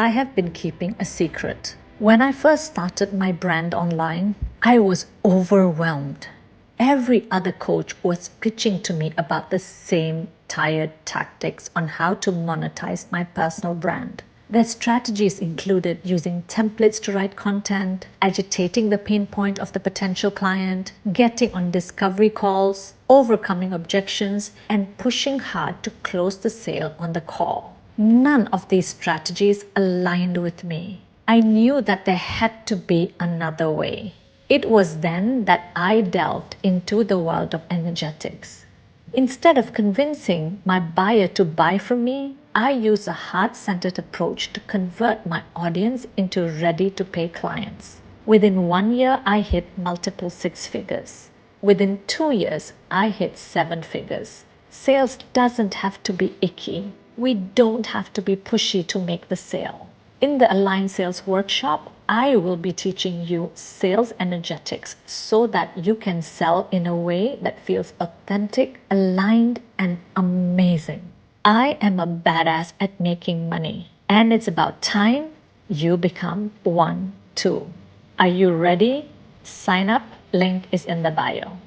I have been keeping a secret. When I first started my brand online, I was overwhelmed. Every other coach was pitching to me about the same tired tactics on how to monetize my personal brand. Their strategies included using templates to write content, agitating the pain point of the potential client, getting on discovery calls, overcoming objections, and pushing hard to close the sale on the call. None of these strategies aligned with me. I knew that there had to be another way. It was then that I delved into the world of energetics. Instead of convincing my buyer to buy from me, I use a heart-centered approach to convert my audience into ready-to-pay clients. Within 1 year, I hit multiple six figures. Within 2 years, I hit seven figures. Sales doesn't have to be icky. We don't have to be pushy to make the sale. In the Align Sales Workshop, I will be teaching you sales energetics so that you can sell in a way that feels authentic, aligned, and amazing. I am a badass at making money, and it's about time you become one too. Are you ready? Sign up. Link is in the bio.